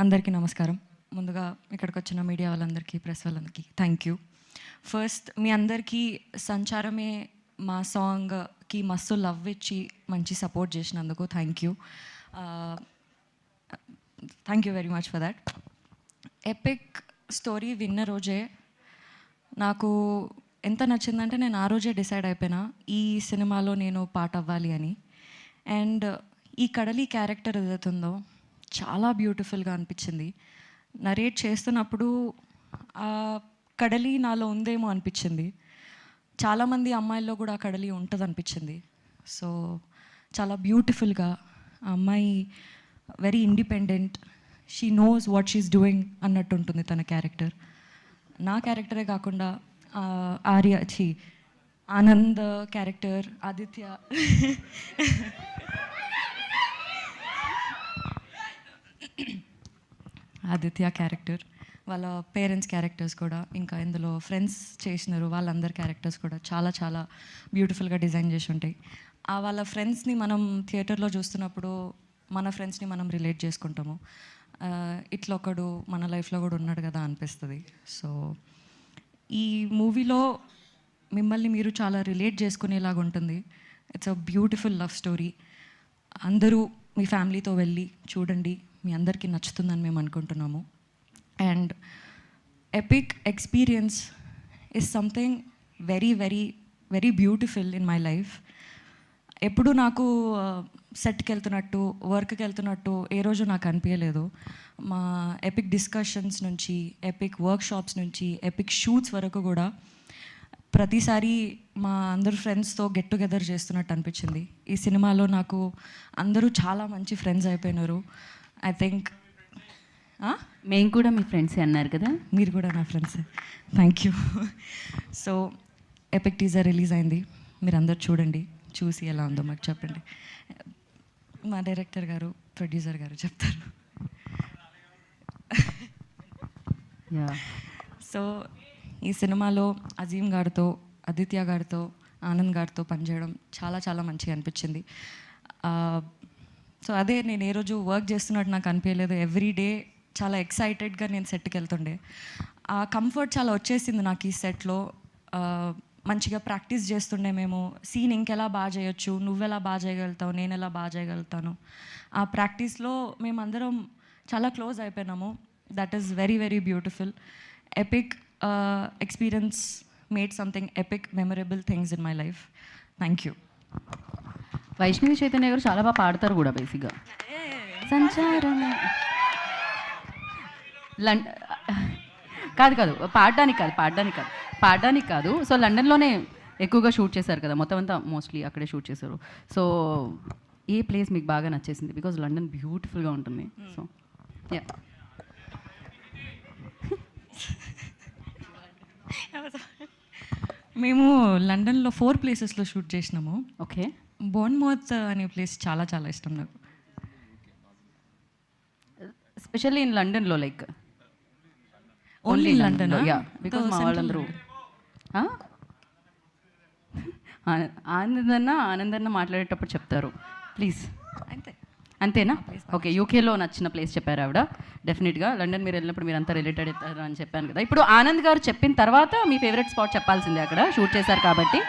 అందరికీ నమస్కారం. ముందుగా ఇక్కడికి వచ్చిన మీడియా వాళ్ళందరికీ, ప్రెస్ వాళ్ళందరికీ థ్యాంక్ యూ. ఫస్ట్ మీ అందరికీ సంచారమే మా సాంగ్కి మస్తు లవ్ ఇచ్చి మంచి సపోర్ట్ చేసినందుకు thank you. Thank you very much for that. Epic story విన్న రోజే నాకు ఎంత నచ్చిందంటే నేను ఆ రోజే డిసైడ్ అయిపోయినా ఈ సినిమాలో నేను పార్ట్ అవ్వాలి అని. అండ్ ఈ కడలి క్యారెక్టర్ ఏదైతుందో చాలా బ్యూటిఫుల్గా అనిపించింది. నరేట్ చేస్తున్నప్పుడు ఆ కడలి నాలో ఉందేమో అనిపించింది. చాలామంది అమ్మాయిల్లో కూడా ఆ కడలి ఉంటుంది అనిపించింది. సో చాలా బ్యూటిఫుల్గా ఆ అమ్మాయి very independent, she knows what she's doing అన్నట్టు ఉంటుంది తన క్యారెక్టర్. నా క్యారెక్టరే కాకుండా ఆనంద్ క్యారెక్టర్, ఆదిత్య క్యారెక్టర్, వాళ్ళ పేరెంట్స్ క్యారెక్టర్స్ కూడా, ఇంకా ఇందులో ఫ్రెండ్స్ చేసినారు వాళ్ళందరి క్యారెక్టర్స్ కూడా చాలా చాలా బ్యూటిఫుల్గా డిజైన్ చేసి ఉంటాయి. ఆ వాళ్ళ ఫ్రెండ్స్ని మనం థియేటర్లో చూస్తున్నప్పుడు మన ఫ్రెండ్స్ని మనం రిలేట్ చేసుకుంటాము. ఇట్లా ఒకడు మన లైఫ్లో కూడా ఉన్నాడు కదా అనిపిస్తుంది. సో ఈ మూవీలో మిమ్మల్ని మీరు చాలా రిలేట్ చేసుకునేలాగా ఉంటుంది. It's a beautiful love story. అందరూ మీ ఫ్యామిలీతో వెళ్ళి చూడండి, మీ అందరికీ నచ్చుతుందని మేము అనుకుంటున్నాము. And epic experience is something very very very beautiful in my life. ఎప్పుడు నాకు సెట్కి వెళ్తున్నట్టు, వర్క్కి వెళ్తున్నట్టు ఏ రోజు నాకు అనిపించలేదు. మా ఎపిక్ డిస్కషన్స్ నుంచి, ఎపిక్ వర్క్షాప్స్ నుంచి, ఎపిక్ షూట్స్ వరకు కూడా ప్రతిసారి మా అందరు ఫ్రెండ్స్తో గెట్ టుగెదర్ చేస్తున్నట్టు అనిపించింది. ఈ సినిమాలో నాకు అందరూ చాలా మంచి ఫ్రెండ్స్ అయిపోయినారు. ఐ థింక్ మేము కూడా మీ ఫ్రెండ్సే అన్నారు కదా. మీరు కూడా నా friends. Thank you. So epic teaser release అయింది, మీరు అందరు చూడండి, చూసి ఎలా ఉందో మాకు చెప్పండి. మా డైరెక్టర్ గారు, ప్రొడ్యూసర్ గారు చెప్తారు. సో ఈ సినిమాలో అజీమ్ గారితో, ఆదిత్య గారితో, ఆనంద్ గారితో పనిచేయడం చాలా చాలా మంచిగా అనిపించింది. సో అదే నేను ఏ రోజు వర్క్ చేస్తున్నట్టు నాకు అనిపించలేదు. ఎవ్రీ డే చాలా ఎక్సైటెడ్గా నేను సెట్కి వెళ్తుండే. ఆ కంఫర్ట్ చాలా వచ్చేసింది నాకు ఈ సెట్లో. మంచిగా ప్రాక్టీస్ చేస్తుండే మేము. సీన్ ఇంకెలా బాగా చేయొచ్చు, నువ్వెలా బాగా చేయగలుగుతావు, నేను ఎలా బాగా చేయగలుగుతాను. ఆ ప్రాక్టీస్లో మేమందరం చాలా క్లోజ్ అయిపోయినాము. That is very very beautiful. Epic experience made something epic memorable things in my life. Thank you. Vaishnavi Chaitanya garu చాలా బాగా పాడతారు కూడా బేసిక్గా. సంచారం కాదు పాడడానికి కాదు. సో లండన్లోనే ఎక్కువగా షూట్ చేశారు కదా, మొత్తం అంతా మోస్ట్లీ అక్కడే షూట్ చేశారు. సో ఏ ప్లేస్ మీకు బాగా నచ్చేసింది? బికాజ్ లండన్ బ్యూటిఫుల్గా ఉంటుంది. సో యా, మేము లండన్లో 4 ప్లేసెస్లో షూట్ చేసినాము. ఓకే. బోర్న్మౌత్ అనే ప్లేస్ చాలా చాలా ఇష్టం నాకు. ఎస్పెషల్లీ ఇన్ లండన్లో, like only London. Yeah, because మా వాళ్ళందరూ ఆనందన్న మాట్లాడేటప్పుడు చెప్తారు. ప్లీజ్. అంతేనా? ఓకే. యూకేలో నచ్చిన ప్లేస్ చెప్పారు ఆవిడ. డెఫినెట్గా లండన్ మీరు వెళ్ళినప్పుడు మీరు అంతా రిలేటెడ్ అవుతారు అని చెప్పాను కదా. ఇప్పుడు ఆనంద్ గారు చెప్పిన తర్వాత మీ ఫేవరెట్ స్పాట్ చెప్పాల్సిందే, అక్కడ షూట్ చేశారు కాబట్టి.